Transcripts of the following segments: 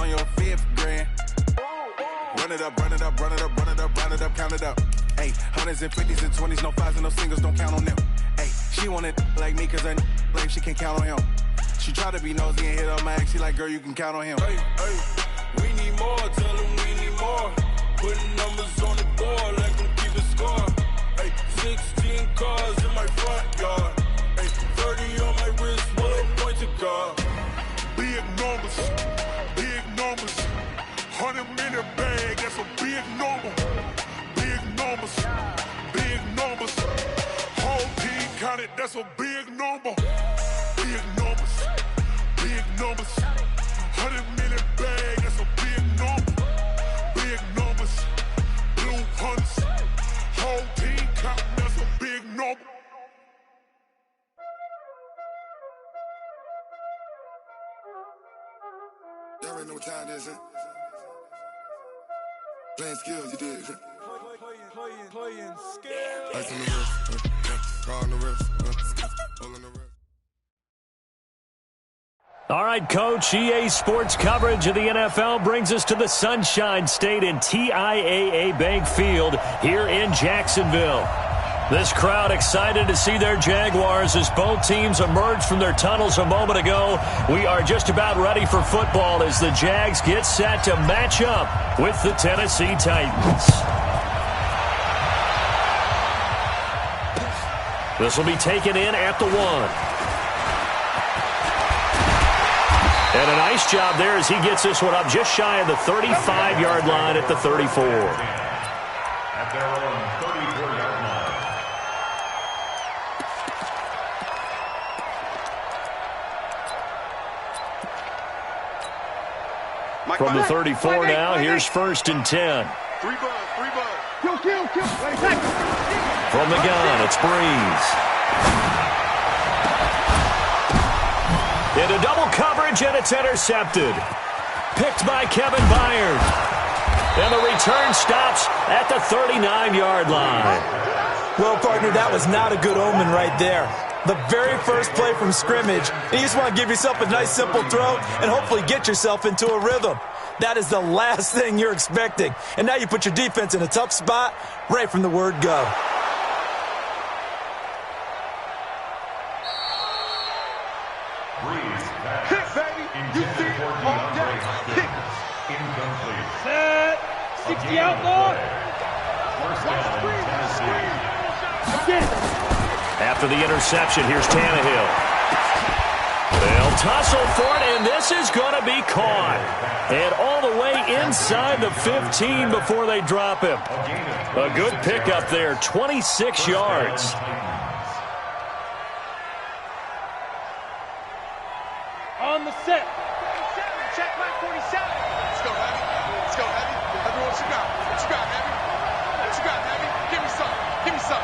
on your fifth grand. Run it up, run it up, run it up, run it up, run it up, count it up. Hey, hundreds and fifties and 20s, no fives and no singles, don't count on them. Hey, she want it like me cause her lame, she can't count on him. She try to be nosy and hit up my ex, she like, girl, you can count on him. Hey, hey, we need more, tell them we need more. Putting numbers on the board, let them keep the score. Hey, 16 cars in my front yard. Hey, 30 on my wrist, one point to guard. Big numbers, 100-minute bag, that's a big number. Big numbers, whole team counted, that's a big number. Big numbers, 100-minute bag, that's a big number. Big numbers, blue hunts, whole team counting, that's a big number. Y'all already know what time it is, huh? Playing skills, you did. Playing skills. Ice on the wrist, car on the wrist, all on the wrist. All right, Coach, EA Sports coverage of the NFL brings us to the Sunshine State in TIAA Bank Field here in Jacksonville. This crowd excited to see their Jaguars as both teams emerged from their tunnels a moment ago. We are just about ready for football as the Jags get set to match up with the Tennessee Titans. This will be taken in at the 1. And a nice job there as he gets this one up just shy of the 35-yard line at the 34. At their own 34-yard line. From the 34 now, here's 1st and 10. Three bud. Kill. From the gun, it's Breeze. Into double coverage, and it's intercepted. Picked by Kevin Byard. And the return stops at the 39-yard line. Well, partner, that was not a good omen right there. The very first play from scrimmage, you just want to give yourself a nice, simple throw and hopefully get yourself into a rhythm. That is the last thing you're expecting. And now you put your defense in a tough spot right from the word go. Hit, baby. You see it all day. Hit. Incomplete. Set. 60 out, Lord. After the interception, here's Tannehill. They'll tussle for it, and this is going to be caught. And all the way inside the 15 before they drop him. A good pickup there, 26 yards. On the set. Check my 47. Let's go, Heavy. Heavy, what you got? What you got, Heavy? What you got, Heavy? Give me some.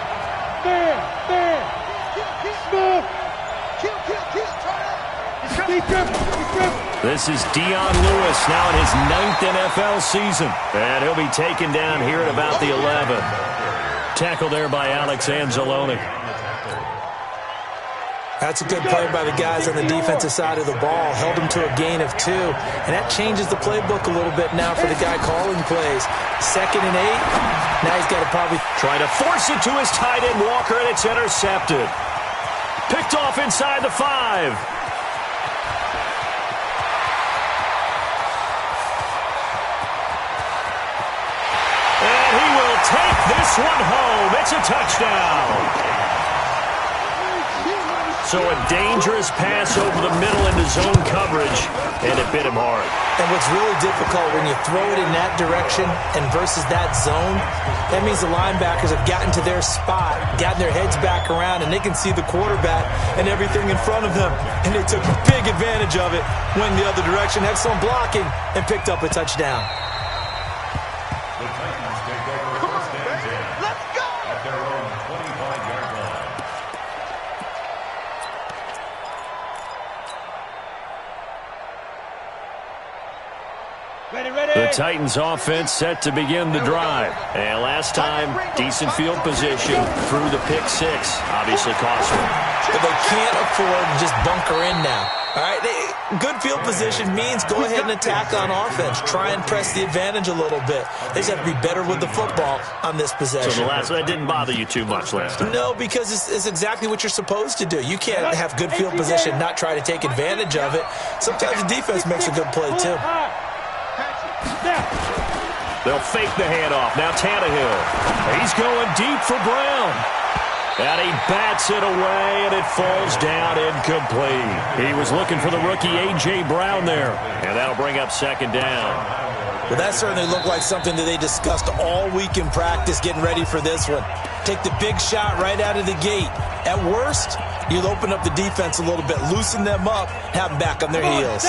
Bam. This is Dion Lewis now in his 9th NFL season. And he'll be taken down here at about the 11. Tackle there by Alex Anzalone. That's a good play by the guys on the defensive side of the ball. Held him to a gain of 2. And that changes the playbook a little bit now for the guy calling plays. 2nd and 8. Now he's got to probably try to force it to his tight end, Walker, and it's intercepted. Picked off inside the 5. And he will take this one home. It's a touchdown. So a dangerous pass over the middle into zone coverage, and it bit him hard. And what's really difficult when you throw it in that direction and versus that zone, that means the linebackers have gotten to their spot, gotten their heads back around, and they can see the quarterback and everything in front of them. And they took big advantage of it, went the other direction, excellent blocking, and picked up a touchdown. The Titans take over 1st and 10. Let's go! At their own 25-yard line. The Titans offense set to begin the drive. And last time, decent field position through the pick 6. Obviously cost them. But they can't afford to just bunker in now. All right, good field position means go ahead and attack on offense. Try and press the advantage a little bit. They just have to be better with the football on this possession. So that didn't bother you too much last time? No, because it's exactly what you're supposed to do. You can't have good field position, not try to take advantage of it. Sometimes the defense makes a good play, too. They'll fake the handoff. Now Tannehill. He's going deep for Brown. And he bats it away, and it falls down incomplete. He was looking for the rookie A.J. Brown there. And that'll bring up second down. Well, that certainly looked like something that they discussed all week in practice getting ready for this one. Take the big shot right out of the gate. At worst, you'll open up the defense a little bit, loosen them up, have them back on their heels.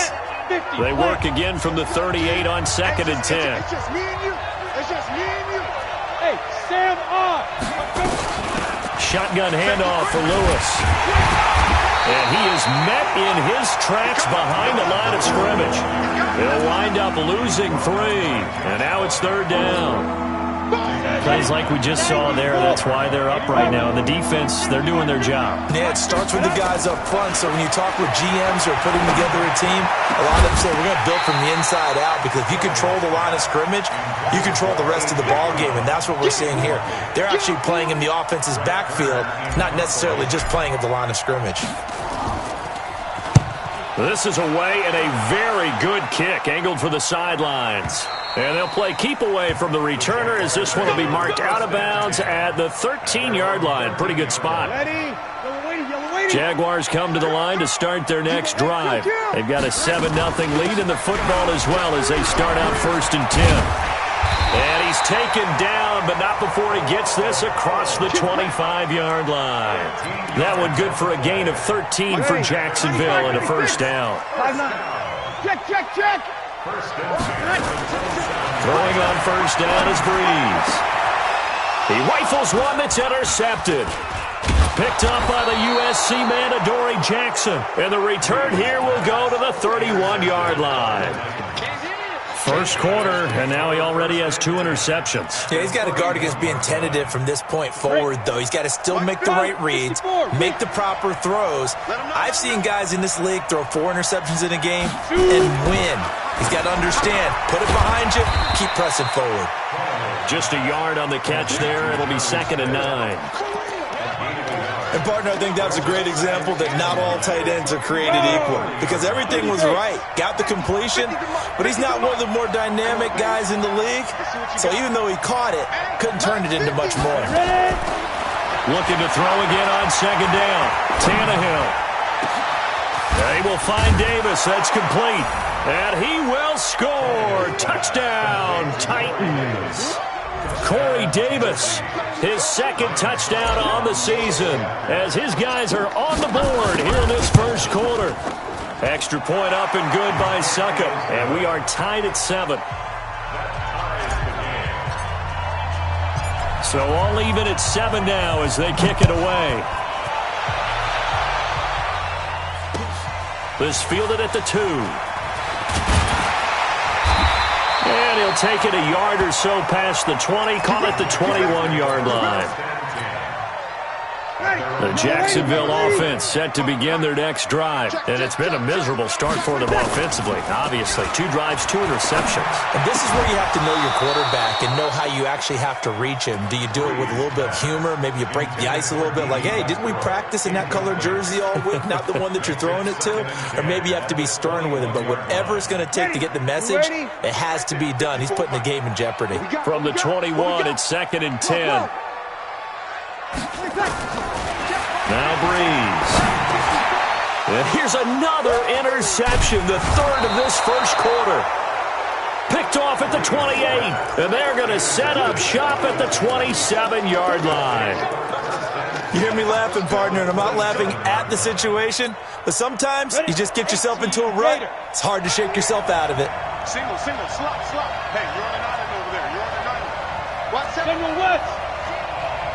They work again from the 38 on 2nd and 10. It's just me and you. It's just me and you. Hey, Sam on. Shotgun handoff for Lewis. And he is met in his tracks behind the line of scrimmage. He'll wind up losing 3. And now it's 3rd down. Plays like we just saw there, that's why they're up right now. And the defense, they're doing their job. Yeah, it starts with the guys up front. So when you talk with GMs who are putting together a team, a lot of them say we're going to build from the inside out, because if you control the line of scrimmage, you control the rest of the ball game, and that's what we're seeing here. They're actually playing in the offense's backfield, not necessarily just playing at the line of scrimmage. This is away and a very good kick, angled for the sidelines. And they'll play keep away from the returner, as this one will be marked out of bounds at the 13-yard line. Pretty good spot. Jaguars come to the line to start their next drive. They've got a 7-0 lead in the football as well as they start out 1st and 10. And he's taken down, but not before he gets this across the 25-yard line. That one good for a gain of 13 for Jacksonville and a 1st down. Check. Throwing on 1st down is Breeze. He rifles one that's intercepted. Picked up by the USC man, Adoree Jackson. And the return here will go to the 31-yard line. First quarter, and now he already has 2 interceptions. Yeah, he's got to guard against being tentative from this point forward, though. He's got to still make the right reads, make the proper throws. I've seen guys in this league throw 4 interceptions in a game and win. He's got to understand, put it behind you, keep pressing forward. Just a yard on the catch there. It'll be 2nd and 9. And, partner, I think that's a great example that not all tight ends are created equal, because everything was right. Got the completion, but he's not one of the more dynamic guys in the league. So even though he caught it, couldn't turn it into much more. Looking to throw again on 2nd down. Tannehill. They will find Davis. That's complete. And he will score. Touchdown, Titans. Corey Davis, his 2nd touchdown on the season, as his guys are on the board here in this first quarter. Extra point up and good by Succop, and we are tied at 7. So all even at 7 now as they kick it away. This fielded at the 2. And he'll take it a yard or so past the 20, call it the 21-yard line. The Jacksonville offense set to begin their next drive. And it's been a miserable start for them offensively. Obviously, 2 drives, 2 interceptions. And this is where you have to know your quarterback and know how you actually have to reach him. Do you do it with a little bit of humor? Maybe you break the ice a little bit, like, hey, didn't we practice in that color jersey all week, not the one that you're throwing it to? Or maybe you have to be stern with him. But whatever it's going to take to get the message, it has to be done. He's putting the game in jeopardy. From the 21, it's 2nd and 10. Now Breeze. And here's another interception, the 3rd of this first quarter. Picked off at the 28, and they're going to set up shop at the 27-yard line. You hear me laughing, partner, and I'm not laughing at the situation, but sometimes you just get yourself into a rut. It's hard to shake yourself out of it. Single, slot. Hey, you're on an island over there. You're on an island. What's up? General West.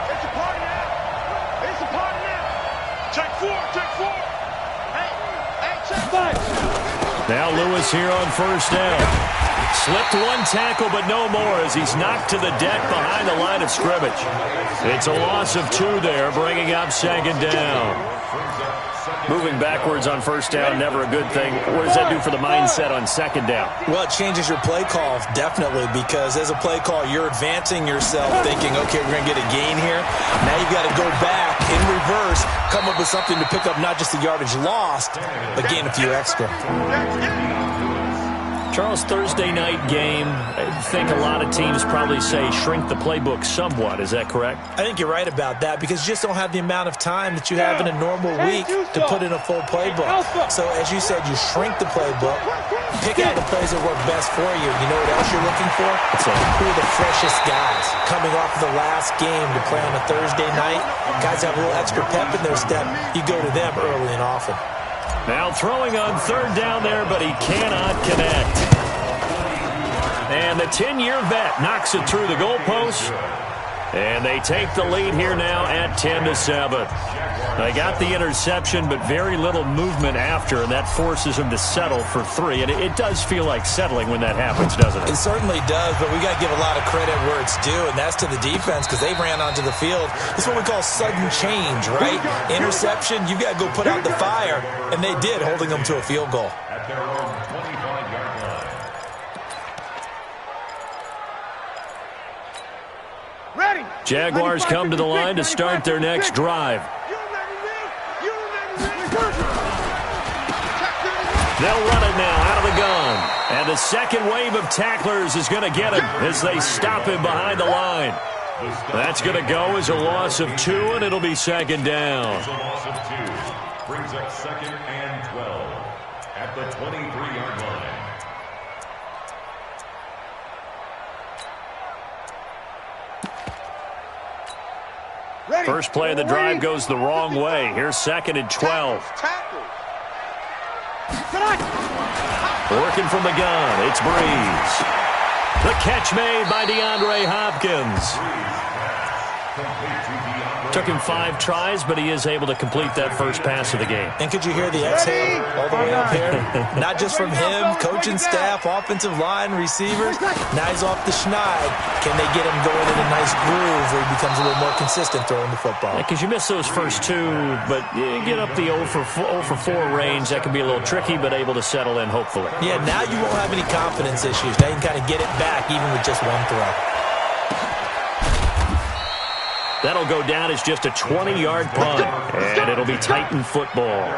It's a party now. It's a party now. Check 4. Hey, check 5. Now Lewis here on 1st down. Slipped one tackle, but no more as he's knocked to the deck behind the line of scrimmage. It's a loss of 2 there, bringing up second down. Moving backwards on first down, never a good thing. What does that do for the mindset on second down? Well, it changes your play call, definitely, because as a play call, you're advancing yourself thinking, okay, we're going to get a gain here. Now you've got to go back in reverse, come up with something to pick up not just the yardage lost, but gain a few extra. Charles, Thursday night game, I think a lot of teams probably say shrink the playbook somewhat. Is that correct? I think you're right about that because you just don't have the amount of time that you have in a normal week to put in a full playbook. So as you said, you shrink the playbook, pick out the plays that work best for you. You know what else you're looking for? Who are the freshest guys coming off of the last game to play on a Thursday night? Guys have a little extra pep in their step. You go to them early and often. Now throwing on third down there, but he cannot connect. And the 10-year vet knocks it through the goalpost. And they take the lead here now at 10-7. They got the interception, but very little movement after, and that forces them to settle for 3. And it does feel like settling when that happens, doesn't it? It certainly does, but we got to give a lot of credit where it's due, and that's to the defense because they ran onto the field. It's what we call sudden change, right? Interception, you've got to go put out the fire, and they did, holding them to a field goal. At their own 25-yard line. Ready. Jaguars come to the line to start their next drive. They'll run it now out of the gun. And the second wave of tacklers is going to get him as they stop him behind the line. That's going to go as a loss of 2, and it'll be second down. It's a loss of 2. Brings up 2nd and 12 at the 23-yard line. First play of the drive goes the wrong way. Here's 2nd and 12. Working from the gun, it's Breeze. The catch made by DeAndre Hopkins. Took him 5 tries, but he is able to complete that first pass of the game. And could you hear the exhale all the way up here? Not just from him, coaching staff, offensive line, receivers. Now he's off the schneid. Can they get him going in a nice groove where he becomes a little more consistent throwing the football? Because you miss those first 2, but you get up the 0 for 4 range. That can be a little tricky, but able to settle in, hopefully. Yeah, now you won't have any confidence issues. Now you can kind of get it back even with just one throw. That'll go down as just a 20-yard punt, and it'll be Titan football.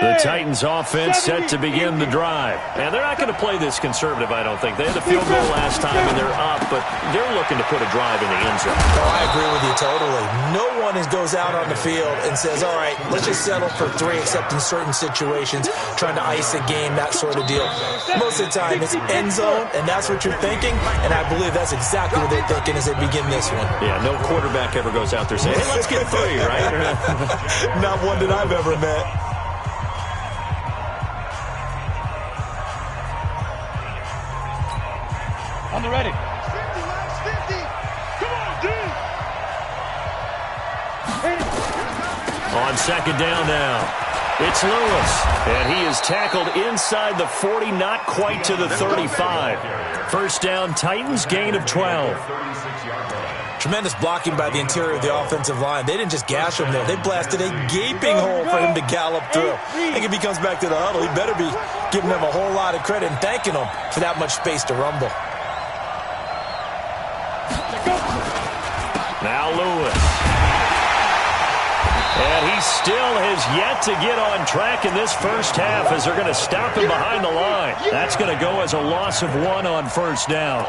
The Titans offense set to begin the drive. And they're not going to play this conservative, I don't think. They had the field goal last time, and they're up, but they're looking to put a drive in the end zone. Oh, I agree with you totally. No one goes out on the field and says, all right, let's just settle for 3, except in certain situations, trying to ice a game, that sort of deal. Most of the time, it's end zone, and that's what you're thinking, and I believe that's exactly what they're thinking as they begin this one. Yeah, no quarterback ever goes out there saying, hey, let's get 3, right? Not one that I've ever met. On the ready. 50, come on, dude. On second down now, it's Lewis, and he is tackled inside the 40, not quite to the 35. First down, Titans, gain of 12. Tremendous blocking by the interior of the offensive line. They didn't just gash him there. They blasted a gaping hole for him to gallop through. I think if he comes back to the huddle, he better be giving them a whole lot of credit and thanking them for that much space to rumble. Now Lewis. And he still has has yet to get on track in this first half as they're going to stop him behind the line. That's going to go as a loss of 1 on first down.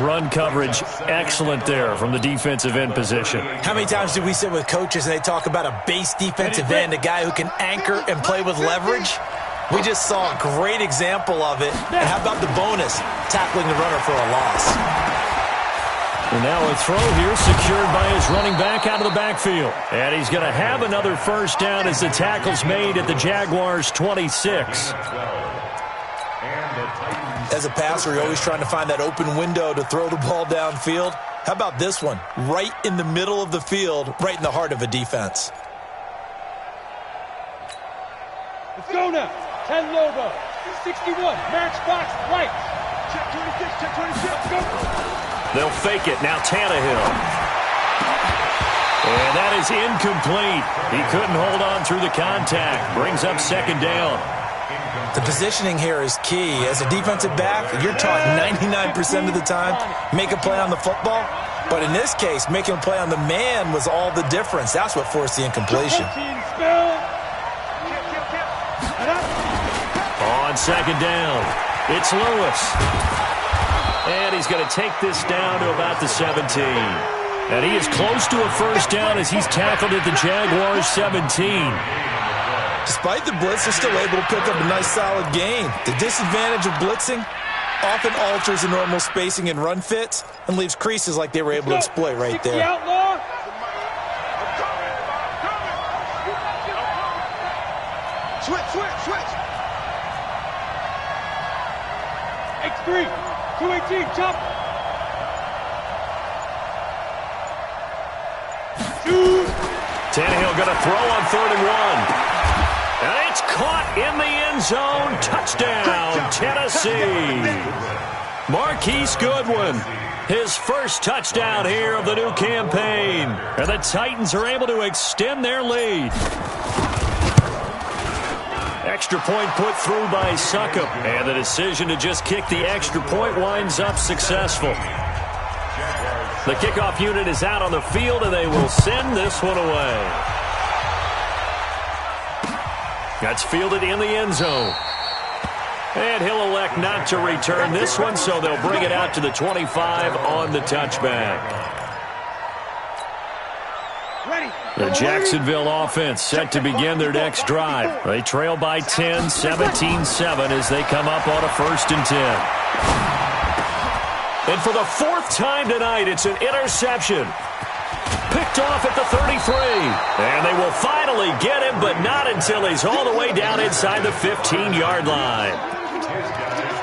Run coverage excellent there from the defensive end position. How many times do we sit with coaches and they talk about a base defensive end, a guy who can anchor and play with leverage? We just saw a great example of it. And how about the bonus, tackling the runner for a loss? And now a throw here secured by his running back out of the backfield. And he's going to have another first down as the tackle's made at the Jaguars' 26. As a passer, you're always trying to find that open window to throw the ball downfield. How about this one? Right in the middle of the field, right in the heart of a defense. Let's go now. 10 logo. 61. Matchbox right. Check 26. Check 26. Go. They'll fake it. Now Tannehill. And that is incomplete. He couldn't hold on through the contact. Brings up second down. The positioning here is key. As a defensive back, you're taught 99% of the time, make a play on the football. But in this case, making a play on the man was all the difference. That's what forced the incompletion. On second down, it's Lewis. And he's going to take this down to about the 17. And he is close to a first down as he's tackled at the Jaguars' 17. Despite the blitz, they're still able to pick up a nice solid gain. The disadvantage of blitzing often alters the normal spacing and run fits and leaves creases like they were able to exploit right there. Switch. X3, 218, chop. Tannehill going to throw on 3rd and 1. And it's caught in the end zone. Touchdown, Tennessee. Marquise Goodwin, his first touchdown here of the new campaign. And the Titans are able to extend their lead. Extra point put through by Suckup. And the decision to just kick the extra point winds up successful. The kickoff unit is out on the field, and they will send this one away. That's fielded in the end zone. And he'll elect not to return this one, so they'll bring it out to the 25 on the touchback. The Jacksonville offense set to begin their next drive. They trail by 10, 17-7 as they come up on a 1st and 10. And for the 4th time tonight, it's an interception. Picked off at the 33. And they will finally get him, but not until he's all the way down inside the 15-yard line.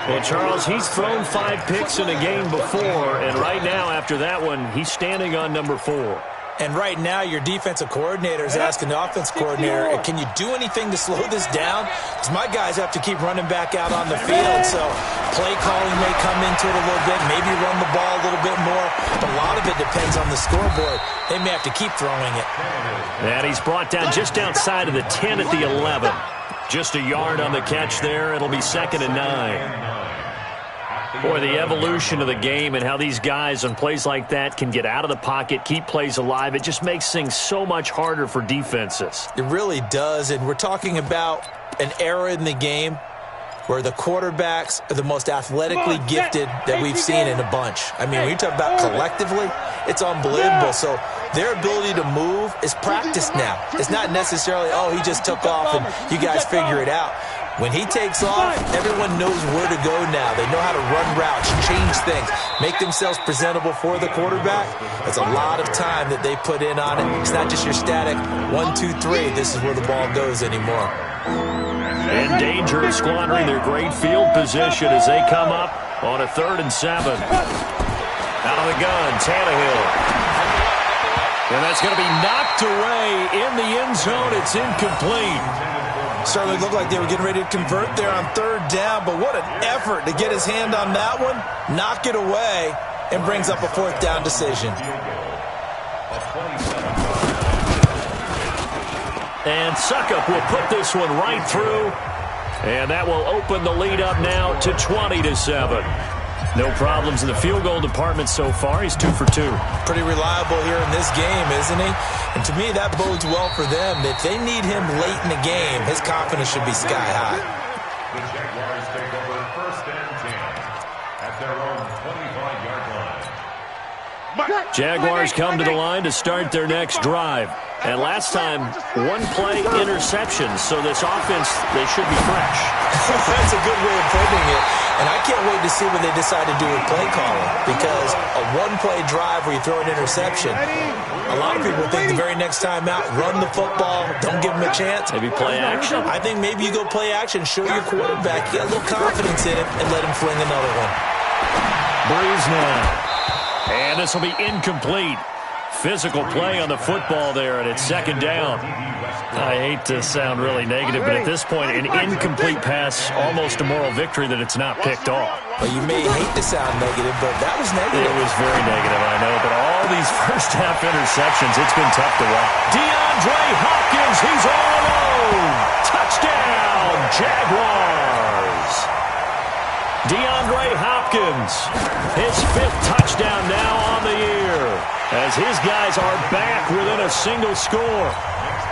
Well, Charles, he's thrown 5 picks in a game before, and right now, after that one, he's standing on number 4. And right now, your defensive coordinator is asking the offense coordinator, can you do anything to slow this down? Because my guys have to keep running back out on the field, so play calling may come into it a little bit, maybe run the ball a little bit more, but a lot of it depends on the scoreboard. They may have to keep throwing it. And he's brought down just outside of the 10 at the 11. Just a yard on the catch there. It'll be 2nd and 9. Boy, the evolution of the game and how these guys on plays like that can get out of the pocket, keep plays alive, it just makes things so much harder for defenses. It really does, and we're talking about an era in the game where the quarterbacks are the most athletically gifted that we've seen in a bunch. I mean, when you talk about collectively, it's unbelievable. So their ability to move is practiced now. It's not necessarily, oh, he just took off and you guys figure it out. When he takes off, everyone knows where to go now. They know how to run routes, change things, make themselves presentable for the quarterback. It's a lot of time that they put in on it. It's not just your static 1, 2, 3. This is where the ball goes anymore. In danger of squandering their great field position as they come up on a 3rd and 7. Out of the gun, Tannehill. And that's going to be knocked away in the end zone. It's incomplete. Certainly looked like they were getting ready to convert there on 3rd down, but what an effort to get his hand on that one, knock it away, and brings up a 4th down decision. And Suckup will put this one right through, and that will open the lead up now to 20-7. No problems in the field goal department so far. He's 2 for 2. Pretty reliable here in this game, isn't he? And to me, that bodes well for them. If they need him late in the game, his confidence should be sky high. The Jaguars take over 1st and 10 at their own 25-yard line. Jaguars come to the line to start their next drive. And last time, one-play interception. So this offense, they should be fresh. That's a good way of putting it. And I can't wait to see what they decide to do with play calling. Because a one-play drive where you throw an interception, a lot of people think the very next time out, run the football, don't give them a chance. Maybe play action? I think maybe you go play action, show your quarterback, get a little confidence in him, and let him fling another one. Breeze now. And this will be incomplete. Physical play on the football there, and it's 2nd down. I hate to sound really negative, but at this point, an incomplete pass, almost a moral victory that it's not picked off. Well, you may hate to sound negative, but that was negative. It was very negative, I know, but all these first-half interceptions, it's been tough to watch. DeAndre Hopkins, he's all alone. Touchdown, Jaguars. DeAndre Hopkins, his 5th touchdown now on the year, as his guys are back within a single score.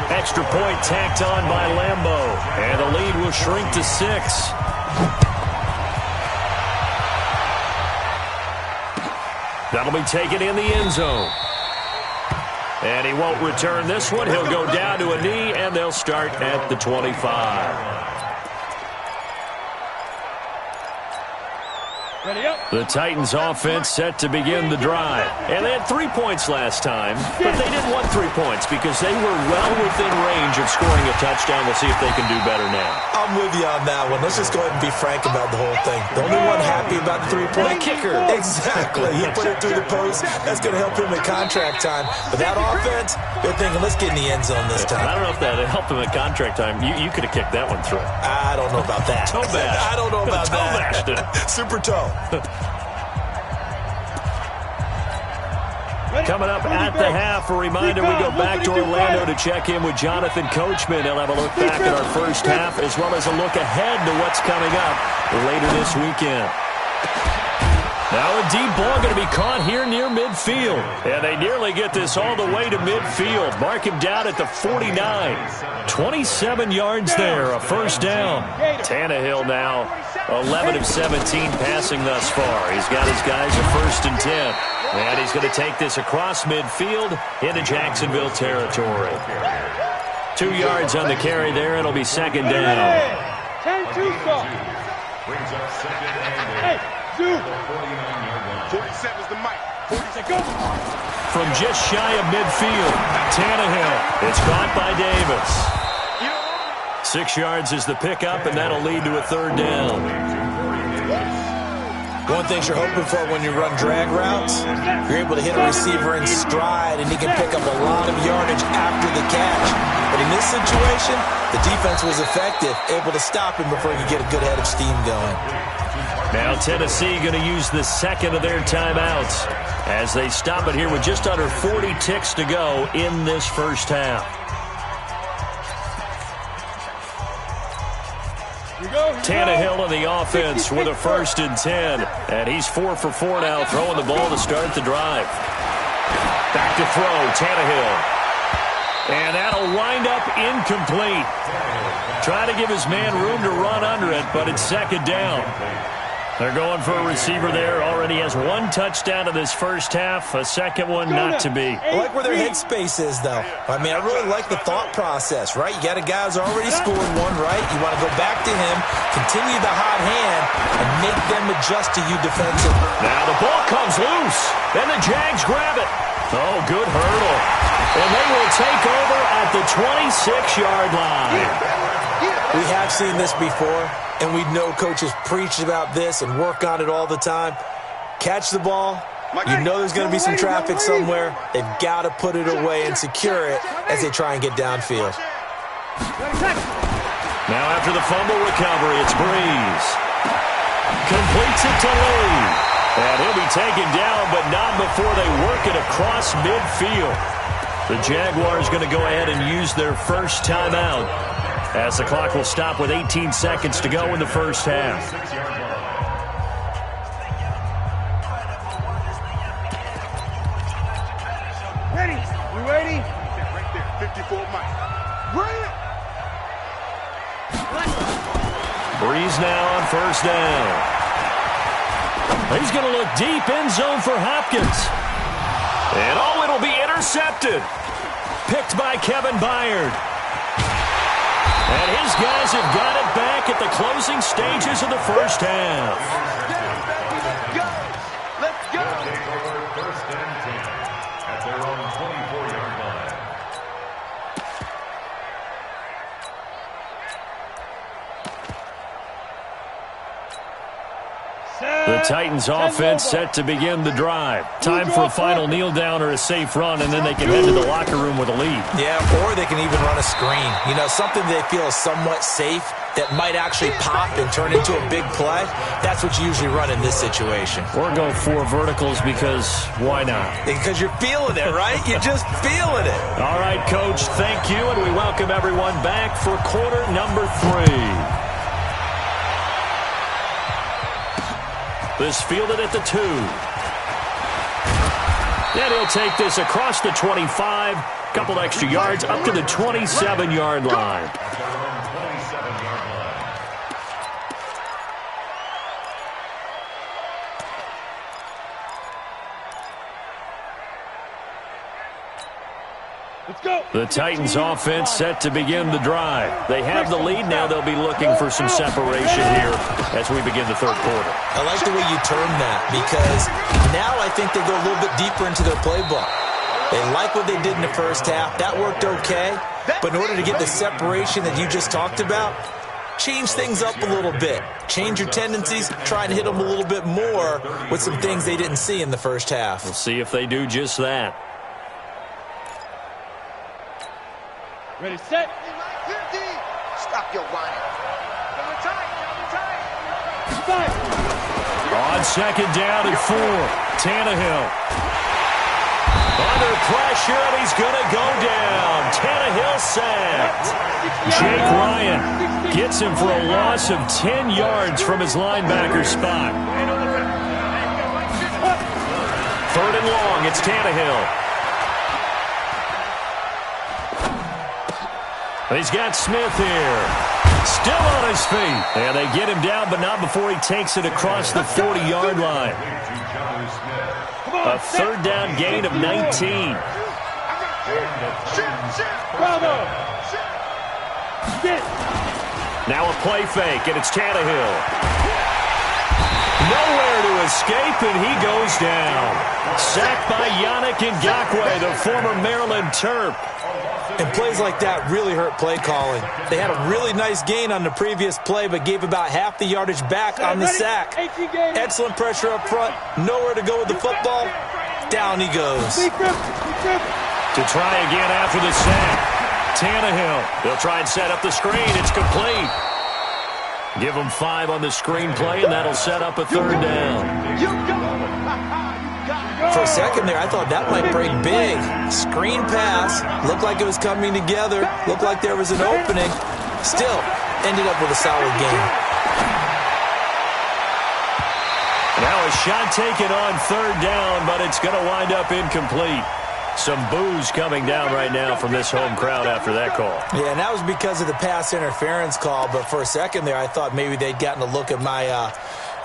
Extra point tacked on by Lambeau, and the lead will shrink to 6. That'll be taken in the end zone. And he won't return this one. He'll go down to a knee, and they'll start at the 25. The Titans offense set to begin the drive. And they had 3 points last time, but they didn't want 3 points because they were well within range of scoring a touchdown. We'll see if they can do better now. I'm with you on that one. Let's just go ahead and be frank about the whole thing. The only one happy about the 3-point kicker. Exactly. He put it through the post. That's going to help him at contract time. But that offense, they're thinking, let's get in the end zone this time. I don't know if that helped him at contract time. You could have kicked that one through. I don't know about that. Toe bash. I don't know about toe that. Bashed it. Super toe. Coming up at the half, a reminder, we go back to Orlando to check in with Jonathan Coachman. He'll have a look back at our first half as well as a look ahead to what's coming up later this weekend. Now a deep ball going to be caught here near midfield. And they nearly get this all the way to midfield. Mark him down at the 49. 27 yards there, a 1st down. Tannehill now 11 of 17 passing thus far. He's got his guys a 1st and 10. And he's going to take this across midfield into Jacksonville territory. 2 yards on the carry there. It'll be 2nd down. 10-2 stop. Brings up 2nd and 8. Hey, dude. 47's the mic. 40 go. From just shy of midfield, Tannehill. It's caught by Davis. 6 yards is the pickup, and that'll lead to a 3rd down. One thing you're hoping for when you run drag routes, you're able to hit a receiver in stride, and he can pick up a lot of yardage after the catch. But in this situation, the defense was effective, able to stop him before he could get a good head of steam going. Now Tennessee going to use the 2nd of their timeouts as they stop it here with just under 40 ticks to go in this first half. Tannehill in the offense with a 1st and 10. And he's 4 for 4 now, throwing the ball to start the drive. Back to throw, Tannehill. And that'll wind up incomplete. Trying to give his man room to run under it, but it's 2nd down. They're going for a receiver there. Already has 1 touchdown in this first half. A 2nd one not to be. I like where their headspace is, though. I mean, I really like the thought process, right? You got a guy who's already scored 1, right? You want to go back to him, continue the hot hand, and make them adjust to you defensively. Now the ball comes loose, and the Jags grab it. Oh, good hurdle. And they will take over at the 26-yard line. We have seen this before, and we know coaches preach about this and work on it all the time. Catch the ball. You know there's going to be some traffic somewhere. They've got to put it away and secure it as they try and get downfield. Now after the fumble recovery, it's Breeze. Completes it to Lee. And he'll be taken down, but not before they work it across midfield. The Jaguars going to go ahead and use their first timeout as the clock will stop with 18 seconds to go in the first half. 54 Mike. Bring it! Breeze now on first down. He's going to look deep end zone for Hopkins. And it'll be intercepted. Picked by Kevin Byard. And his guys have got it back at the closing stages of the first half. Let's go. Take over first and 10 at their own 24-yard line. The Titans offense set to begin the drive. Time for a final kneel down or a safe run, and then they can head to the locker room with a lead. Yeah, or they can even run a screen. You know, something they feel is somewhat safe that might actually pop and turn into a big play. That's what you usually run in this situation. Or go 4 verticals because why not? Because you're feeling it, right? You're just feeling it. All right, Coach, thank you, and we welcome everyone back for quarter number 3. This fielded at the 2. And he'll take this across the 25. Couple extra yards up to the 27-yard line. The Titans offense set to begin the drive. They have the lead now. They'll be looking for some separation here as we begin the third quarter. I like the way you term that because now I think they go a little bit deeper into their playbook. They like what they did in the first half. That worked okay. But in order to get the separation that you just talked about, change things up a little bit. Change your tendencies. Try and hit them a little bit more with some things they didn't see in the first half. We'll see if they do just that. Ready, set. Stop your whining. On second down and 4, Tannehill. Under pressure, and he's going to go down. Tannehill sacked. Jake Ryan gets him for a loss of 10 yards from his linebacker spot. 3rd and long, it's Tannehill. He's got Smith here. Still on his feet. And they get him down, but not before he takes it across the 40-yard line. A 3rd down gain of 19. Bravo. Now a play fake, and it's Tannehill. Nowhere to escape, and he goes down. Sacked by Yannick Ngakoue, the former Maryland Terp. And plays like that really hurt play calling. They had a really nice gain on the previous play, but gave about half the yardage back on the sack. Excellent pressure up front. Nowhere to go with the football. Down he goes. To try again after the sack. Tannehill. They'll try and set up the screen. It's complete. Give them 5 on the screenplay, and that'll set up a 3rd down. For a second there, I thought that might break big. Screen pass. Looked like it was coming together. Looked like there was an opening. Still, ended up with a solid game. Now a shot taken on 3rd down, but it's going to wind up incomplete. Some boos coming down right now from this home crowd after that call. Yeah, and that was because of the pass interference call. But for a second there, I thought maybe they'd gotten a look at my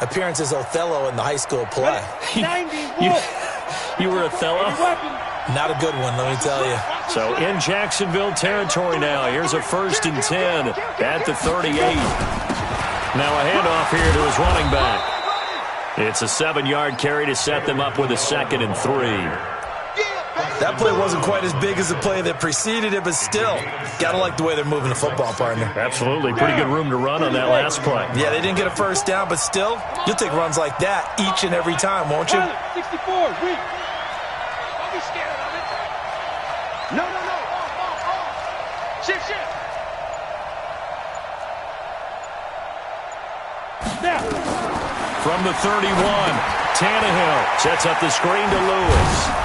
appearance as Othello in the high school play. You were Othello? Not a good one, let me tell you. So in Jacksonville territory now. Here's a 1st and 10 at the 38. Now a handoff here to his running back. It's a 7-yard carry to set them up with a 2nd and 3. That play wasn't quite as big as the play that preceded it, but still, gotta like the way they're moving the football, partner. Absolutely. Pretty good room to run on that last play. Yeah, they didn't get a 1st down, but still, you'll take runs like that each and every time, won't you? 64, weak. Don't be scared of it. No. Shift. Now. From the 31, Tannehill sets up the screen to Lewis.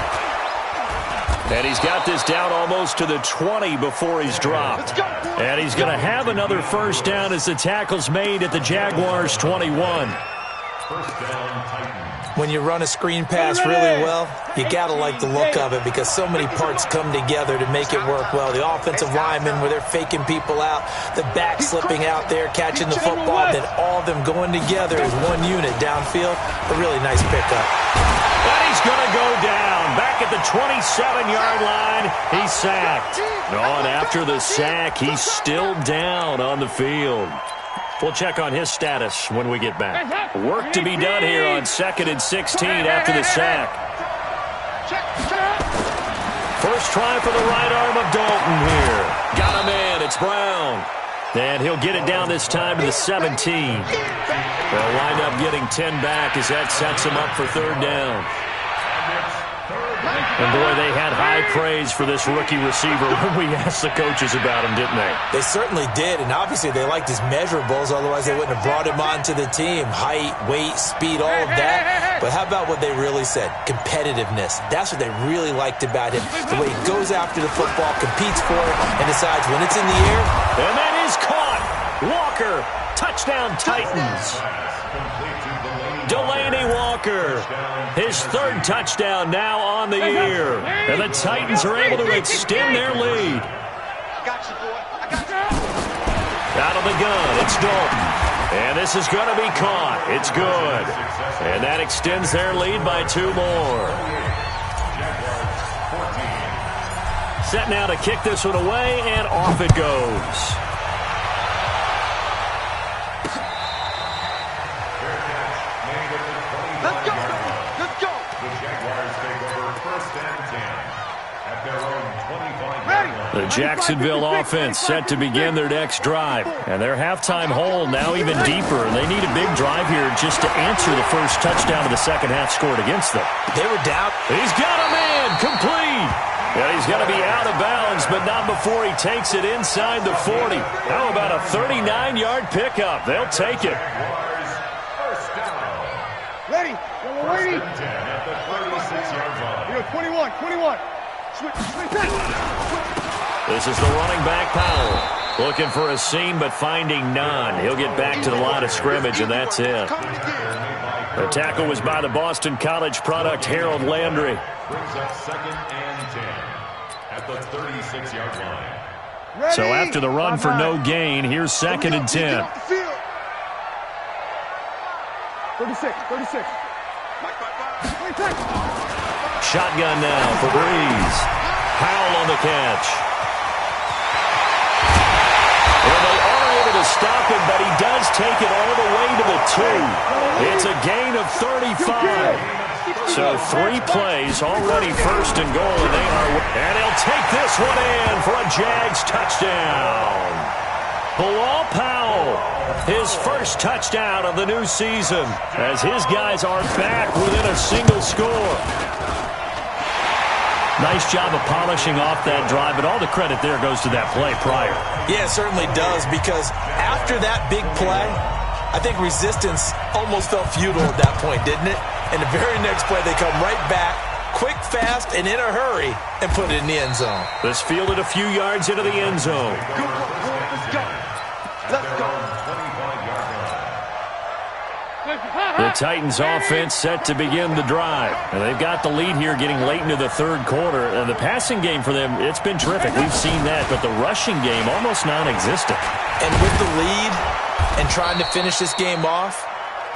And he's got this down almost to the 20 before he's dropped. And he's going to have another 1st down as the tackle's made at the Jaguars' 21. 1st down, Titans. When you run a screen pass really well, you got to like the look of it because so many parts come together to make it work well. The offensive linemen, where they're faking people out, the back slipping out there, catching the football, then all of them going together as one unit downfield. A really nice pickup. And he's going to go down. Back at the 27-yard line, he's sacked. And after the sack, he's still down on the field. We'll check on his status when we get back. Work to be done here on 2nd and 16 after the sack. First try for the right arm of Dalton here. Got a man. It's Brown. And he'll get it down this time to the 17. They'll wind up getting 10 back as that sets him up for 3rd down. And, boy, they had high praise for this rookie receiver when we asked the coaches about him, didn't they? They certainly did, and obviously they liked his measurables. Otherwise, they wouldn't have brought him onto the team. Height, weight, speed, all of that. But how about what they really said? Competitiveness. That's what they really liked about him. The way he goes after the football, competes for it, and decides when it's in the air. And that is caught. Walker, touchdown Titans. Delaney Walker, his 3rd touchdown now on the year. And the Titans are able to extend their lead. Out of the gun, it's Dalton. And this is going to be caught. It's good. And that extends their lead by 2 more. Set now to kick this one away, and off it goes. The Jacksonville offense set to begin their next drive. And their halftime hole now even deeper. And they need a big drive here just to answer the first touchdown of the second half scored against them. They were down. He's got a man. Complete. Yeah, he's going to be out of bounds, but not before he takes it inside the 40. How about a 39-yard pickup? They'll take it. Ready. Ready. 21. This is the running back, Powell. Looking for a seam, but finding none. He'll get back to the line of scrimmage, and that's it. The tackle was by the Boston College product, Harold Landry. Brings up 2nd and 10 at the 36-yard line. So after the run for no gain, here's 2nd and 10. 36. Shotgun now for Breeze. Powell on the catch. Well, they are able to stop him, but he does take it all the way to the 2. It's a gain of 35. So 3 plays, already 1st and goal, and he'll take this one in for a Jags touchdown. Bilal Powell, his 1st touchdown of the new season, as his guys are back within a single score. Nice job of polishing off that drive, but all the credit there goes to that play prior. Yeah, it certainly does, because after that big play, I think resistance almost felt futile at that point, didn't it? And the very next play, they come right back, quick, fast, and in a hurry, and put it in the end zone. This fielded a few yards into the end zone. Let's go. The Titans offense set to begin the drive. And they've got the lead here getting late into the 3rd quarter. And the passing game for them, it's been terrific. We've seen that. But the rushing game, almost non-existent. And with the lead and trying to finish this game off,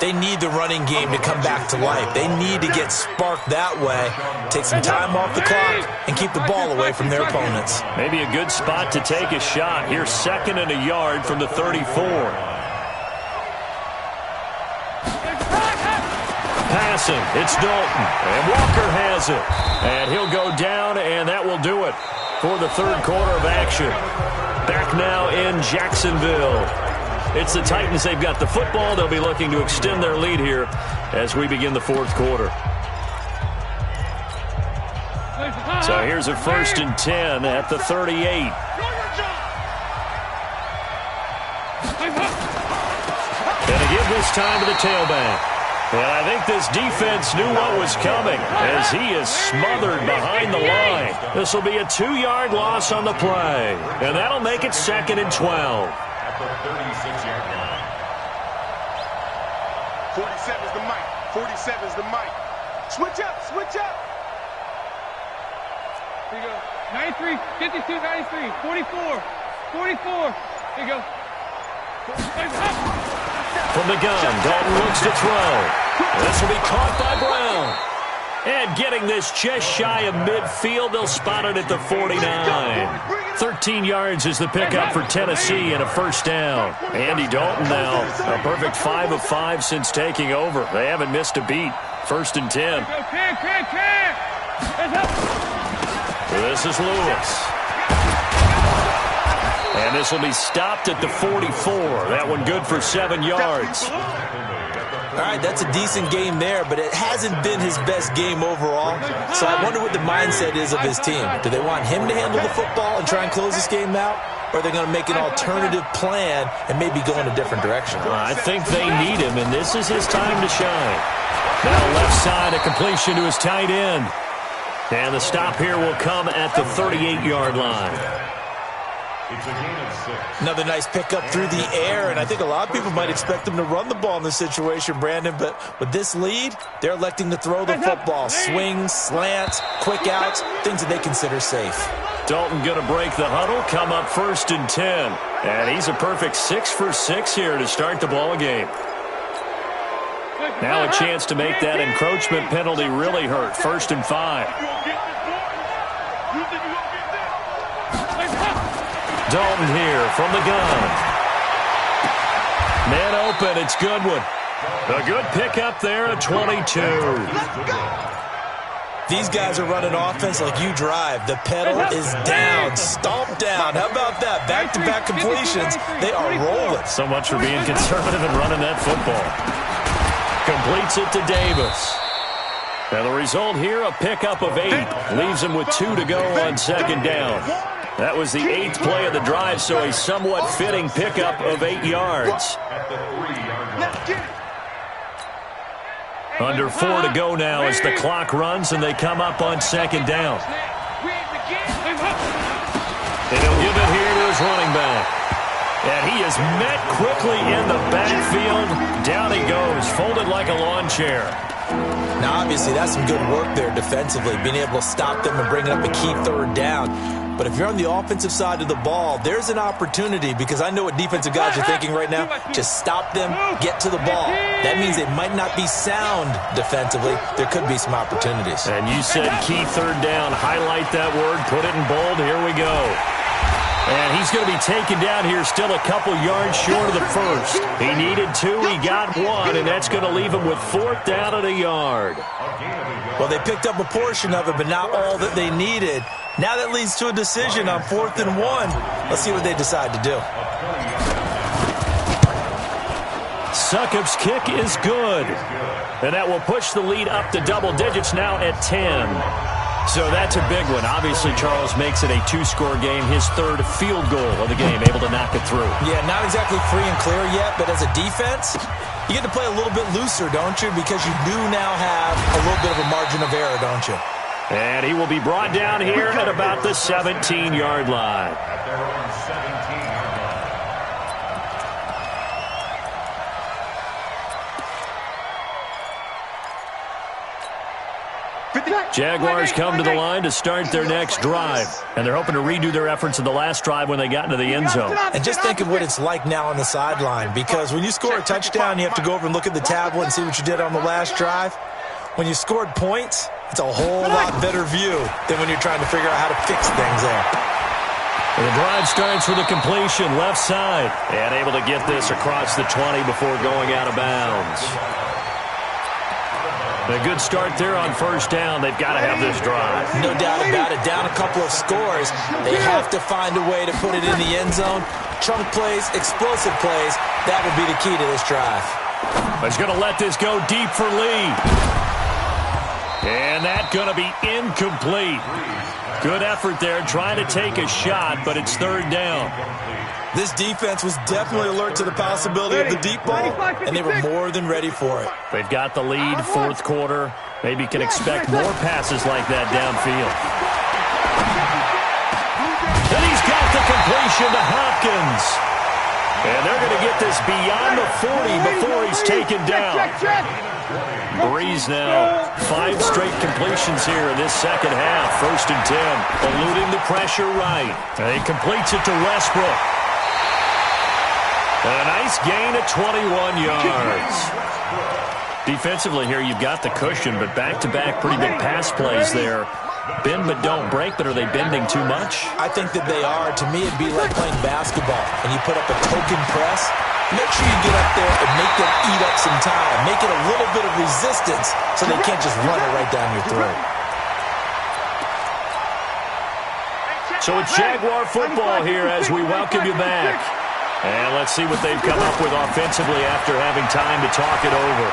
they need the running game to come back to life. They need to get sparked that way, take some time off the clock, and keep the ball away from their opponents. Maybe a good spot to take a shot. Here's 2nd and a yard from the 34. Passing, it's Dalton, and Walker has it. And he'll go down, and that will do it for the 3rd quarter of action. Back now in Jacksonville. It's the Titans. They've got the football. They'll be looking to extend their lead here as we begin the 4th quarter. So here's a 1st and 10 at the 38. Gonna give this time to the tailback. And I think this defense knew what was coming as he is smothered behind the line. This will be a 2-yard loss on the play. And that'll make it 2nd and 12. At the 36-yard line. 47's the mic. 47's the mic. Switch up, switch up. Here you go. 93, 52, 93, 44, 44. Here you go. From the gun, Dalton looks to throw. This will be caught by Brown. And getting this just shy of midfield, they'll spot it at the 49. 13 yards is the pickup for Tennessee and a first down. Andy Dalton now, a perfect 5 of 5 since taking over. They haven't missed a beat. First and 10. This is Lewis. And this will be stopped at the 44. That one good for 7 yards. All right, that's a decent game there, but it hasn't been his best game overall. So I wonder what the mindset is of his team. Do they want him to handle the football and try and close this game out? Or are they going to make an alternative plan and maybe go in a different direction? I think they need him, and this is his time to shine. Now left side, a completion to his tight end. And the stop here will come at the 38-yard line. It's a gain of 6. Another nice pickup through the air, and I think a lot of people might expect them to run the ball in this situation, Brandon, but with this lead, they're electing to throw the football. Swings, slants, quick outs, things that they consider safe. Dalton going to break the huddle, come up first and 10. And he's a perfect 6 for 6 here to start the ball game. Now a chance to make that encroachment penalty really hurt. First and 5. Dalton here from the gun. Man open, it's Goodwin. A good pickup there at 22. These guys are running offense like you drive. The pedal is down, stomped down. How about that? Back-to-back completions. They are rolling. So much for being conservative and running that football. Completes it to Davis. And the result here, a pickup of 8. Leaves him with 2 to go on second down. That was the 8th play of the drive, so a somewhat fitting pickup of 8 yards. Under 4 to go now as the clock runs and they come up on second down. And he'll give it here to his running back. And he is met quickly in the backfield. Down he goes, folded like a lawn chair. Now, obviously, that's some good work there defensively, being able to stop them and bringing up a key third down. But if you're on the offensive side of the ball, there's an opportunity, because I know what defensive guys are thinking right now. Just stop them, get to the ball. That means they might not be sound defensively. There could be some opportunities. And you said key third down. Highlight that word, put it in bold. Here we go. And he's going to be taken down here still a couple yards short of the first. He needed 2, he got 1, and that's going to leave him with 4th down and a yard. Well, they picked up a portion of it, but not all that they needed. Now that leads to a decision on 4th and 1. Let's see what they decide to do. Succop's kick is good. And that will push the lead up to double digits now at 10. So that's a big one. Obviously, Charles makes it a 2-score game, his 3rd field goal of the game, able to knock it through. Yeah, not exactly free and clear yet, but as a defense, you get to play a little bit looser, don't you? Because you do now have a little bit of a margin of error, don't you? And he will be brought down here at about the 17-yard line. At their own 17-yard line. Jaguars come to the line to start their next drive. And they're hoping to redo their efforts in the last drive when they got into the end zone. And just think of what it's like now on the sideline, because when you score a touchdown, you have to go over and look at the tablet and see what you did on the last drive. When you scored points, it's a whole lot better view than when you're trying to figure out how to fix things there. And the drive starts with a completion left side. And able to get this across the 20 before going out of bounds. A good start there on first down. They've got to have this drive. No doubt about it. Down a couple of scores. They have to find a way to put it in the end zone. Chunk plays, explosive plays. That would be the key to this drive. He's going to let this go deep for Lee. And that's going to be incomplete. Good effort there, trying to take a shot, but it's 3rd down. This defense was definitely alert to the possibility of the deep ball, and they were more than ready for it. They've got the lead, 4th quarter. Maybe can expect more passes like that downfield. And he's got the completion to Hopkins. And they're going to get get this beyond the 40 before he's taken down. Breeze now, 5 straight completions here in this second half. 1st and 10, eluding the pressure right. And he completes it to Westbrook. And a nice gain of 21 yards. Defensively here, you've got the cushion, but back-to-back pretty big pass plays there. Bend but don't break, but are they bending too much? I think that they are. To me, it'd be like playing basketball, and you put up a token press. Make sure you get up there and make them eat up some time. Make it a little bit of resistance so they can't just run it right down your throat. So it's Jaguar football here as we welcome you back. And let's see what they've come up with offensively after having time to talk it over.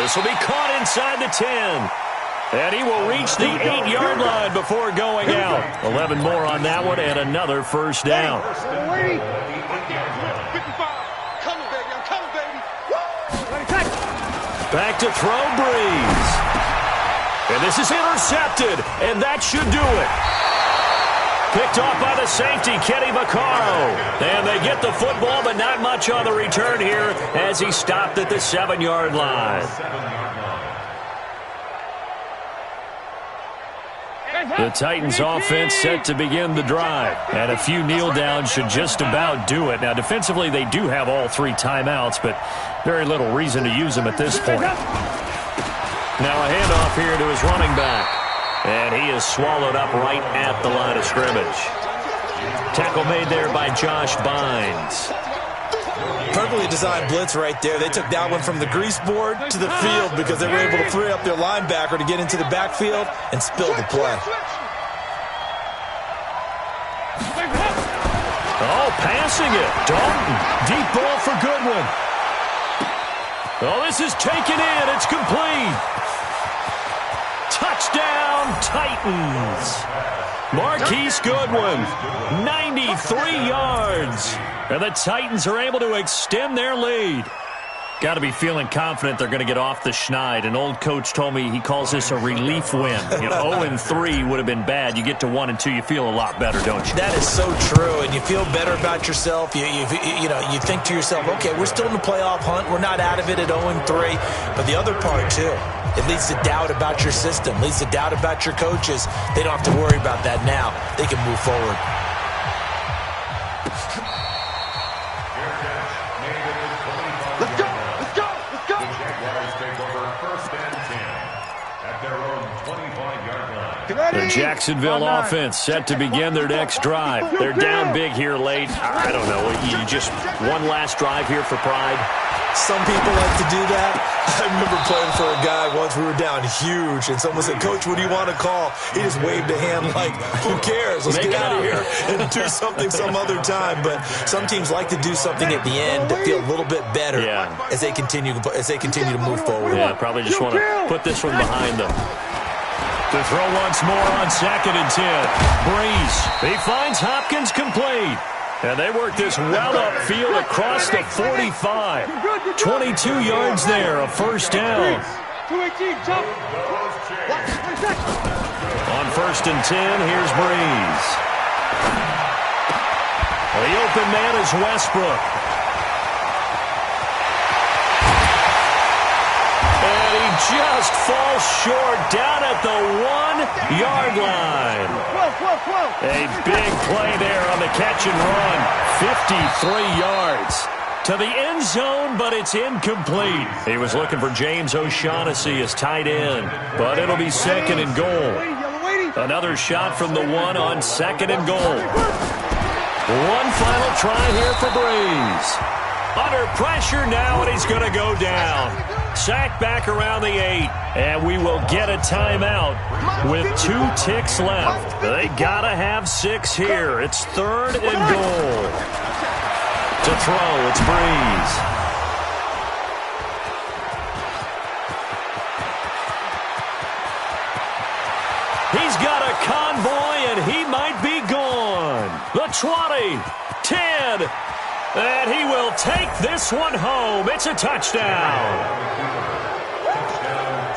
This will be caught inside the 10. And he will reach the 8-yard line before going out. 11 more on that one and another first down. Back to throw, Breeze. And this is intercepted, and that should do it. Picked off by the safety, Kenny Vaccaro. And they get the football, but not much on the return here as he stopped at the 7-yard line. The Titans offense set to begin the drive. And a few kneel downs should just about do it. Now, defensively, they do have all 3 timeouts, but very little reason to use them at this point. Now a handoff here to his running back. And he is swallowed up right at the line of scrimmage. Tackle made there by Josh Bynes. Perfectly designed blitz right there. They took that one from the grease board to the field because they were able to free up their linebacker to get into the backfield and spill the play. Oh, passing it. Dalton. Deep ball for Goodwin. Oh, this is taken in. It's complete. Touchdown, Titans. Marquise Goodwin, 93 yards. And the Titans are able to extend their lead. Got to be feeling confident they're going to get off the schneid. An old coach told me he calls this a relief win. 0-3 would have been bad. You get to 1-2, you feel a lot better, don't you? That is so true, and you feel better about yourself. You think to yourself, okay, we're still in the playoff hunt. We're not out of it at 0-3. But the other part, too, it leads to doubt about your system, leads to doubt about your coaches. They don't have to worry about that now. They can move forward. The Jacksonville offense set to begin their next drive. They're down big here late. I don't know. You just one last drive here for pride? Some people like to do that. I remember playing for a guy once. We were down huge, and someone said, "Coach, what do you want to call?" He just waved a hand like, "Who cares? Let's get out of here and do something some other time." But some teams like to do something at the end to feel a little bit better as they continue to move forward. Yeah, probably just want to put this one behind them. To throw once more on 2nd and 10. Breeze. He finds Hopkins complete. And they work this well upfield across the 45. 22 yards there, a first down. On 1st and 10, here's Breeze. The open man is Westbrook. Just falls short down at the 1-yard line. A big play there on the catch and run. 53 yards to the end zone, but it's incomplete. He was looking for James O'Shaughnessy as tight end, but it'll be 2nd and goal. Another shot from the 1 on 2nd and goal. One final try here for Breeze. Under pressure now, and he's going to go down. Sacked back around the 8, and we will get a timeout with 2 ticks left. They got to have 6 here. It's 3rd and goal. To throw, it's Breeze. He's got a convoy, and he might be gone. The 20, 10, and he will take this one home. It's a touchdown.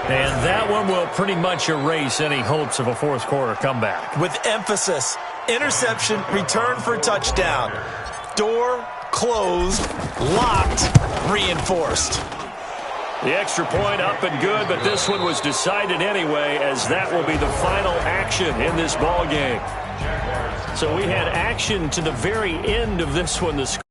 And that one will pretty much erase any hopes of a fourth-quarter comeback. With emphasis, interception, return for touchdown. door closed, locked, reinforced. The extra point up and good, but this one was decided anyway, as that will be the final action in this ball game. So we had action to the very end of this one. The score